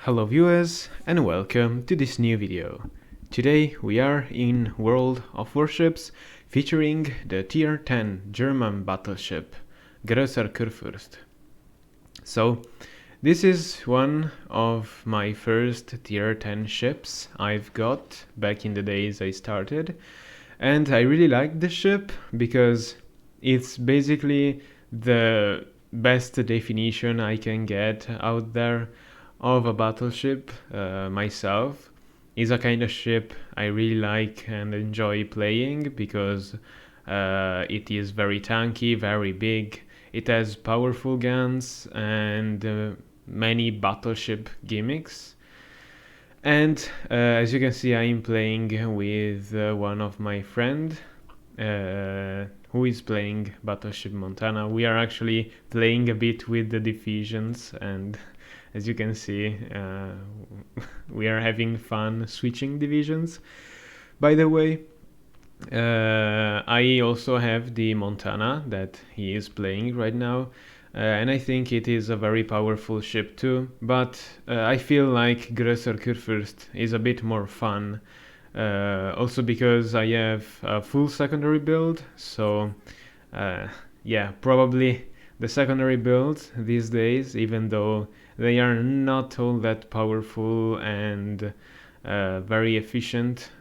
Hello viewers and welcome to this new video. Today we are in World of Warships featuring the tier 10 German battleship Größer Kurfürst. So this is one of my first tier 10 ships I've got back in the days I started, and I really like this ship because it's basically the best definition I can get out there of a battleship. Myself is a kind of ship I really like and enjoy playing because it is very tanky, very big. It has powerful guns and many battleship gimmicks. And as you can see, I am playing with one of my friend who is playing Battleship Montana. We are actually playing a bit with the divisions, and as you can see, we are having fun switching divisions. By the way, I also have the Montana that he is playing right now, and I think it is a very powerful ship too, but I feel like Größer Kurfürst is a bit more fun, also because I have a full secondary build, so yeah, probably the secondary build these days, even though they are not all that powerful and very efficient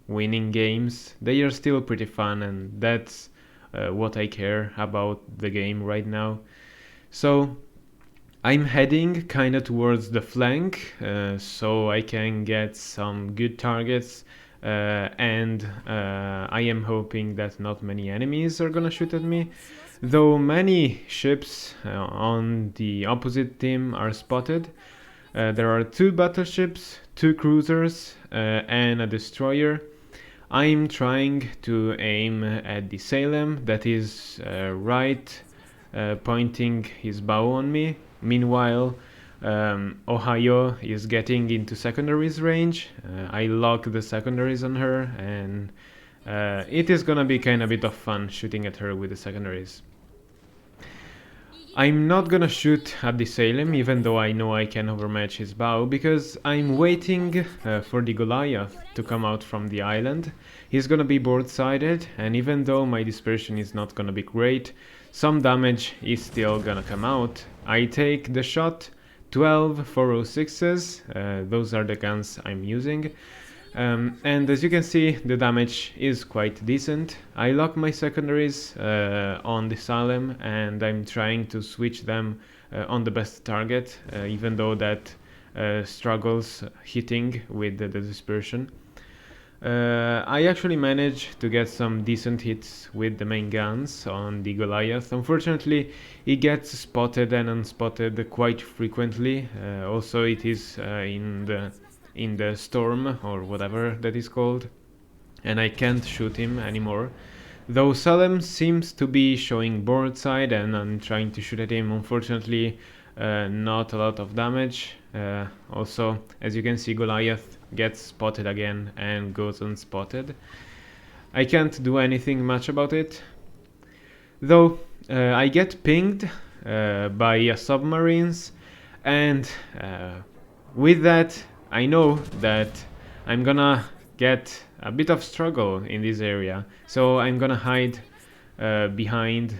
winning games, they are still pretty fun, and that's what I care about the game right now. So I'm heading kinda towards the flank, so I can get some good targets, and I am hoping that not many enemies are gonna shoot at me, though many ships on the opposite team are spotted. There are 2 battleships, 2 cruisers, and a destroyer. I'm trying to aim at the Salem that is right, pointing his bow on me. Meanwhile, Ohio is getting into secondaries range. I lock the secondaries on her, and it is gonna be kind of a bit of fun shooting at her with the secondaries. I'm not gonna shoot at the Salem, even though I know I can overmatch his bow, because I'm waiting for the Goliath to come out from the island. He's gonna be board-sided, and even though my dispersion is not gonna be great, some damage is still gonna come out. I take the shot, 12 406s, those are the guns I'm using. And as you can see, the damage is quite decent. I lock my secondaries on the Salem, and I'm trying to switch them on the best target, even though that struggles hitting with the dispersion. I actually managed to get some decent hits with the main guns on the Goliath. Unfortunately, it gets spotted and unspotted quite frequently. Also, it is in the storm or whatever that is called, and I can't shoot him anymore. Though Salem seems to be showing board side and I'm trying to shoot at him, unfortunately not a lot of damage. Also, as you can see, Goliath gets spotted again and goes unspotted. I can't do anything much about it, though I get pinged by submarines, and with that I know that I'm gonna get a bit of struggle in this area, so I'm gonna hide behind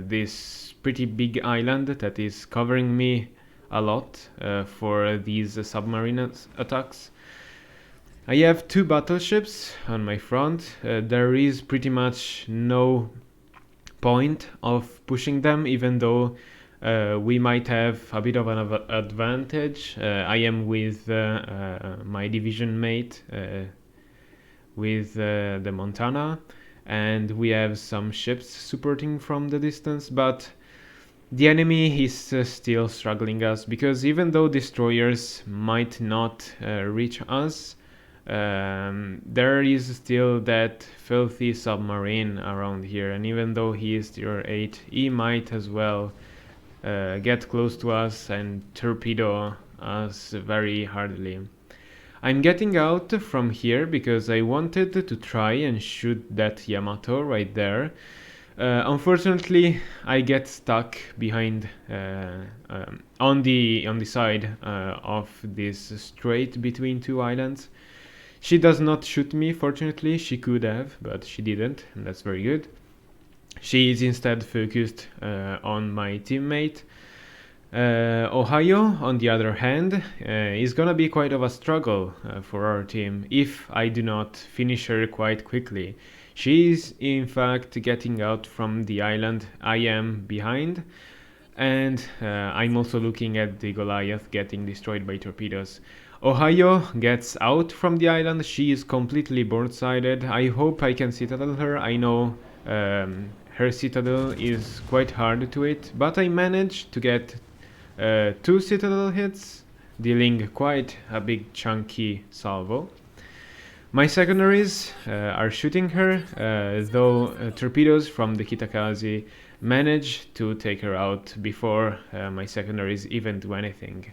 this pretty big island that is covering me a lot for these submarine attacks. I have 2 battleships on my front. There is pretty much no point of pushing them, even though we might have a bit of an advantage. I am with my division mate, with the Montana, and we have some ships supporting from the distance, but the enemy is still struggling us, because even though destroyers might not reach us, there is still that filthy submarine around here, and even though he is tier 8, he might as well get close to us and torpedo us very hardly. I'm getting out from here because I wanted to try and shoot that Yamato right there, Unfortunately, I get stuck behind on the side of this strait between two islands. She does not shoot me, fortunately. She could have, but she didn't, and that's very good. She is instead focused on my teammate. Ohio, on the other hand, is gonna be quite of a struggle for our team if I do not finish her quite quickly. She is in fact getting out from the island I am behind, and I'm also looking at the Goliath getting destroyed by torpedoes. Ohio gets out from the island. She is completely board-sided. I hope I can citadel her. I know her citadel is quite hard to hit, but I managed to get 2 citadel hits, dealing quite a big chunky salvo. My secondaries are shooting her, though torpedoes from the Kitakaze manage to take her out before my secondaries even do anything.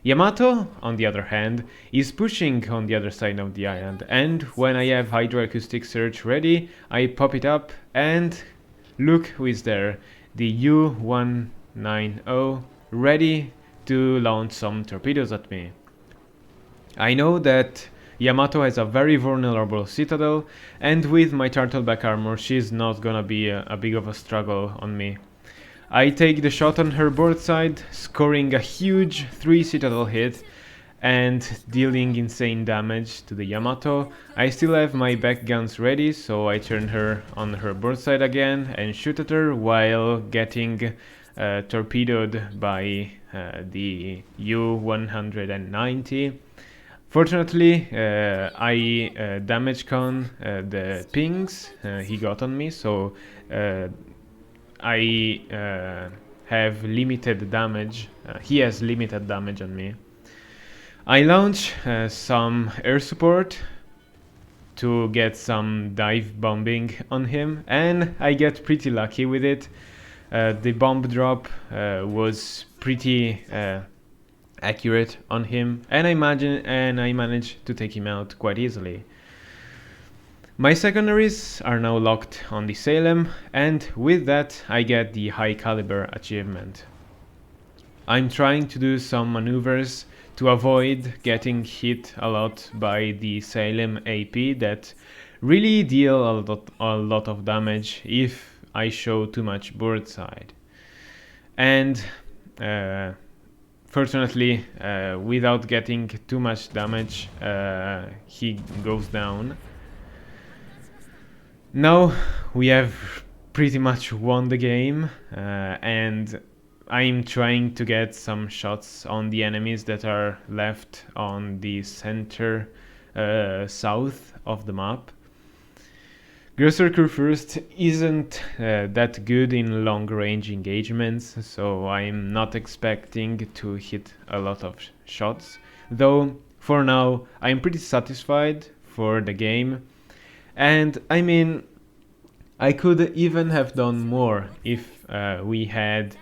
Yamato, on the other hand, is pushing on the other side of the island, and when I have hydroacoustic search ready, I pop it up and look who is there. The U-190, ready to launch some torpedoes at me. I know that Yamato has a very vulnerable citadel, and with my turtleback armor she's not gonna be a big of a struggle on me. I take the shot on her board side, scoring a huge 3 citadel hit and dealing insane damage to the Yamato. I still have my back guns ready, so I turn her on her board side again and shoot at her while getting torpedoed by the U-190. Fortunately, I damage con the pings he got on me, so I have limited damage. He has limited damage on me. I launch some air support to get some dive bombing on him, and I get pretty lucky with it. The bomb drop was pretty accurate on him, and I managed to take him out quite easily. My secondaries are now locked on the Salem, and with that I get the high caliber achievement. I'm trying to do some maneuvers to avoid getting hit a lot by the Salem AP that really deal a lot of damage if I show too much board side. And fortunately, without getting too much damage, he goes down. Now we have pretty much won the game, and I'm trying to get some shots on the enemies that are left on the center south of the map. Grocer Kurfürst isn't that good in long-range engagements, so I'm not expecting to hit a lot of shots, though for now I'm pretty satisfied for the game. And I mean, I could even have done more if we had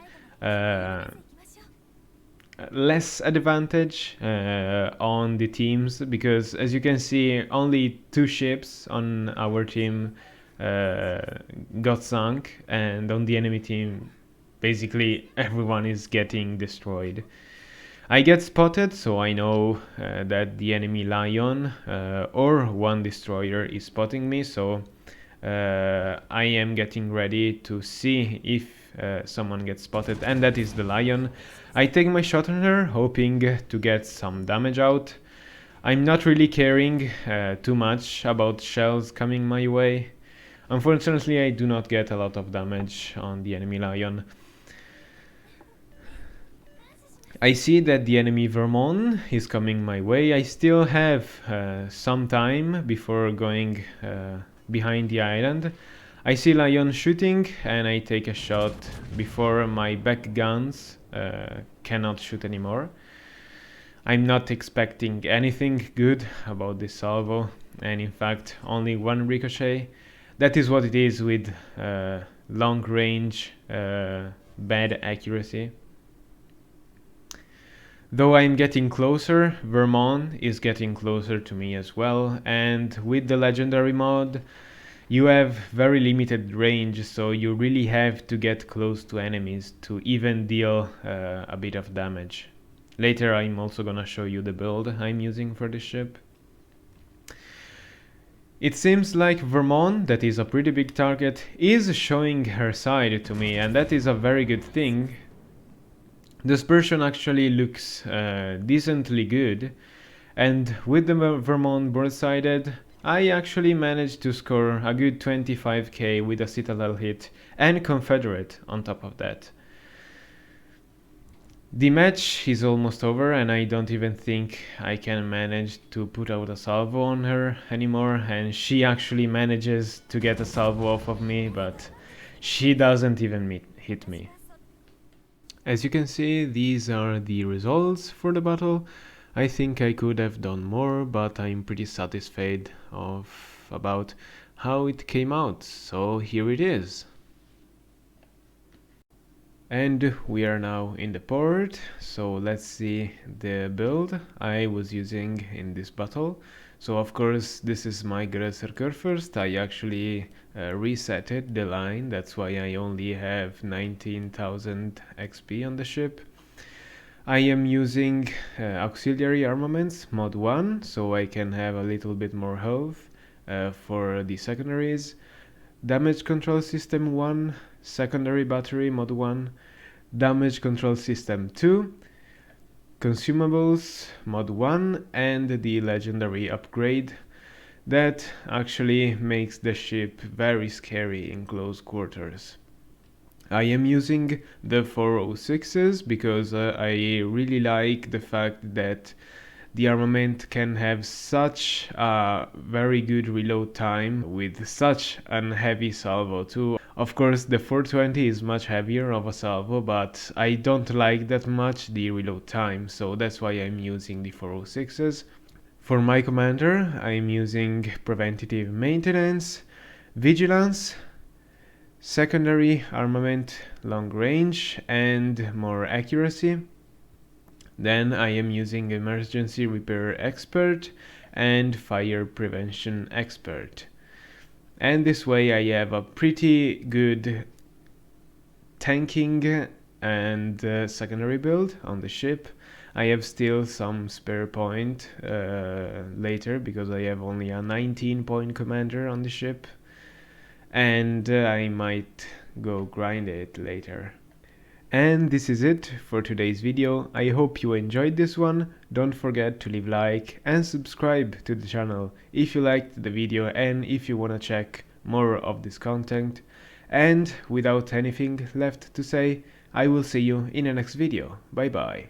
less advantage on the teams, because as you can see, only 2 ships on our team got sunk, and on the enemy team basically everyone is getting destroyed. I get spotted, so I know that the enemy Lion or one destroyer is spotting me, so I am getting ready to see if someone gets spotted, and that is the Lion. I take my shot on her, hoping to get some damage out. I'm not really caring too much about shells coming my way. Unfortunately, I do not get a lot of damage on the enemy Lion. I see that the enemy Vermont is coming my way. I still have some time before going behind the island. I see Lion shooting, and I take a shot before my back guns cannot shoot anymore. I'm not expecting anything good about this salvo, and in fact only 1 ricochet. That is what it is with long range bad accuracy. Though I'm getting closer, Vermont is getting closer to me as well, and with the legendary mod, you have very limited range, so you really have to get close to enemies to even deal a bit of damage. Later I'm also gonna show you the build I'm using for this ship. It seems like Vermont, that is a pretty big target, is showing her side to me, and that is a very good thing. The Dispersion actually looks decently good, and with the Vermont broadsided, I actually managed to score a good 25k with a Citadel hit and Confederate on top of that. The match is almost over and I don't even think I can manage to put out a salvo on her anymore, and she actually manages to get a salvo off of me, but she doesn't even hit me. As you can see, these are the results for the battle. I think I could have done more, but I'm pretty satisfied about how it came out, so here it is. And we are now in the port, so let's see the build I was using in this battle. So of course this is my Berserker first. I actually resetted the line, that's why I only have 19,000 XP on the ship. I am using auxiliary armaments mod 1, so I can have a little bit more health for the secondaries. Damage control system 1, secondary battery mod 1, damage control system 2, consumables mod 1, and the legendary upgrade that actually makes the ship very scary in close quarters. I am using the 406s because I really like the fact that the armament can have such a very good reload time with such an heavy salvo too. Of course the 420 is much heavier of a salvo, but I don't like that much the reload time, so that's why I'm using the 406s. For my commander I'm using preventative maintenance, vigilance, secondary armament, long range, and more accuracy. Then I am using emergency repair expert and fire prevention expert. And this way I have a pretty good tanking and secondary build on the ship. I have still some spare point later because I have only a 19 point commander on the ship, and I might go grind it later. And this is it for today's video. I hope you enjoyed this one. Don't forget to leave a like and subscribe to the channel if you liked the video and if you wanna check more of this content. And without anything left to say, I will see you in the next video. Bye bye.